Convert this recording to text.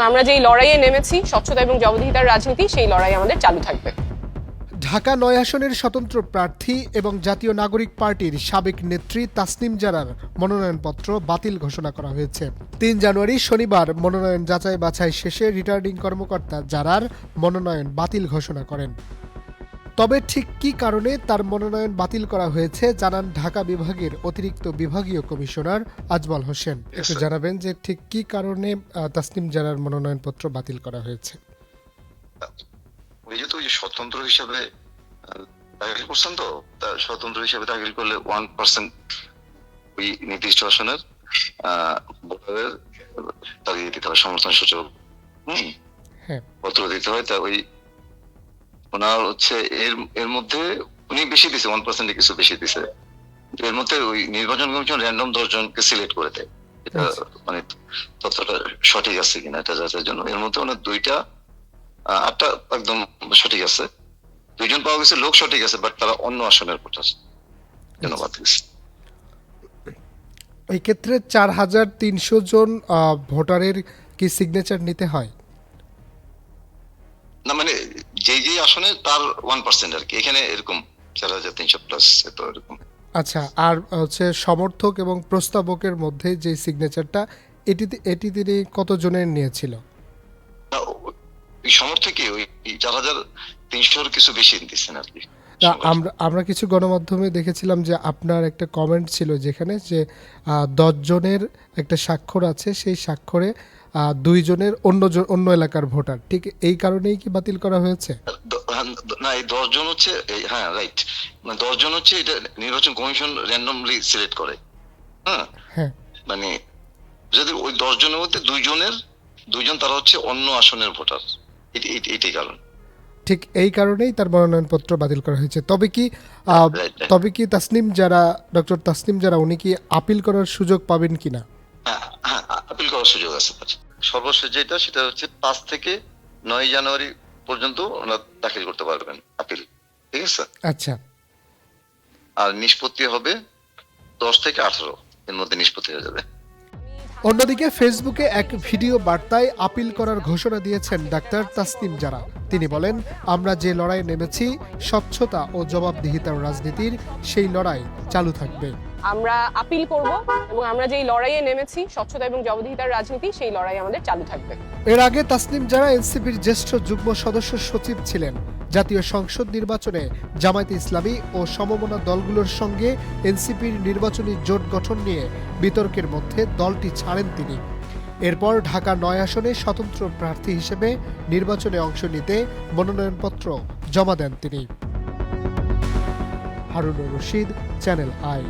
আমরা যেই লড়াইয়ে নেমেছি স্বচ্ছতা এবং জবাবদিহিতার রাজনীতি, সেই লড়াই আমাদের চালু থাকবে। ঢাকা ৯ আসনের স্বতন্ত্র প্রার্থী এবং জাতীয় নাগরিক পার্টির সাবেক নেত্রী তাসনিম জারার মনোনয়নপত্র বাতিল ঘোষণা করা হয়েছে। ৩ জানুয়ারি শনিবার মনোনয়ন যাচাই বাছাই শেষে রিটার্নিং কর্মকর্তা জারার মনোনয়ন বাতিল ঘোষণা করেন। তবে ঠিক কী কারণে তার মনোনয়ন বাতিল করা হয়েছে জানান ঢাকা বিভাগের অতিরিক্ত বিভাগীয় কমিশনার আজমল হোসেন। একটু জানাবেন যে ঠিক কী কারণে তাসনিম জারার মনোনয়নপত্র বাতিল করা হয়েছে। যেহেতু স্বতন্ত্র হিসাবে দাখিল করছেন, তো স্বতন্ত্র হিসাবে দাখিল করলে 1% ওই নির্দিষ্ট আসনের ভোটারের তাকে দিতে হয় সমর্থন সূচক পত্র দিতে হয়। তা ওই ওনার হচ্ছে এর মধ্যে উনি বেশি দিছে, 1% কিছু বেশি দিছে। এর মধ্যে ওই নির্বাচন কমিশন র্যান্ডম 10 জনকে সিলেক্ট করে দেয়। এটা মানে তথ্যটা সঠিক আছে কিনা এটা যাচাইয়ের জন্য। এর মধ্যে ওনার 8টা একদম সঠিক আছে, 2 জন পাওয়া গেছে লোক সঠিক আছে, বাট তারা অন্য আসনের ভোটার জন্য বাদ গেছে। এই ক্ষেত্রে ৪,৩০০ জন ভোটারের কি সিগনেচার নিতে হয়? না, মানে যে আসনে তার 1% আর কি। এখানে এরকম ৪,৩০০ প্লাস তো এরকম। আচ্ছা, আর হচ্ছে সমর্থক এবং প্রস্তাবকের মধ্যে যে সিগনেচারটা এটি তিনি কত জনের নিয়েছিল? ওই সমর্থকে ওই ৪,৩০০ কিছু বেশি দিচ্ছেন আর কি। আমরা কিছু গণমাধ্যমে দেখেছিলাম যে আপনার একটা কমেন্ট ছিল যেখানে যে 10 জনের একটা স্বাক্ষর আছে, সেই স্বাক্ষরে 2 জনের অন্য এলাকার ভোটার। ঠিক এই কারণেই কি বাতিল করা হয়েছে? না, এই 10 জন হচ্ছে, হ্যাঁ রাইট, মানে 10 জন হচ্ছে এটা নির্বাচন কমিশন র্যান্ডমলি সিলেক্ট করে। হ্যাঁ, মানে যদি ওই 10 জনের মধ্যে 2 জন তারা হচ্ছে অন্য আসনের ভোটার, এটাই কারণ। ঠিক এই কারণেই তার মনোনয়নপত্র বাতিল করা হয়েছে। তবে কি ডক্টর তাসনিম জারা উনি কি আপিল করার সুযোগ পাবেন কিনা? হ্যাঁ, আপিল করার সুযোগ আছে। সর্বশেষ সেটা হচ্ছে 5 থেকে 9 জানুয়ারি পর্যন্ত ওনারা দাখিল করতে পারবেন আপিল। ঠিক আছে। আচ্ছা। আর নিষ্পত্তি হবে 10 থেকে 18 এর মধ্যে নিষ্পত্তি হয়ে যাবে। অন্যদিকে ফেসবুকে এক ভিডিও বার্তায় আপিল করার ঘোষণা দিয়েছেন ডাক্তার তাসনিম জারা। তিনি বলেন, আমরা যে লড়াই নেমেছি স্বচ্ছতা ও জবাবদিহিতার রাজনীতির, সেই লড়াই চালু থাকবে। আমরা আপিল করব এবং আমরা যেই লড়াইয়ে নেমেছি স্বচ্ছতা এবং জবাবদিহিতার রাজনীতি, সেই লড়াই আমাদের চালু থাকবে। এর আগে তাসনিম জারা এনসিপির জ্যেষ্ঠ যুগ্ম সদস্য সচিব ছিলেন। জাতীয় সংসদ নির্বাচনে জামায়াতে ইসলামী ও সমমনা দলগুলোর সঙ্গে এনসিপির নির্বাচনী জোট গঠন নিয়ে বিতর্কের মধ্যে দলটি ছাড়েন তিনি। এরপর ঢাকা ৯ আসনে স্বতন্ত্র প্রার্থী হিসেবে নির্বাচনে অংশ নিতে মনোনয়নপত্র জমা দেন তিনি। Harunur Rashid, channel I.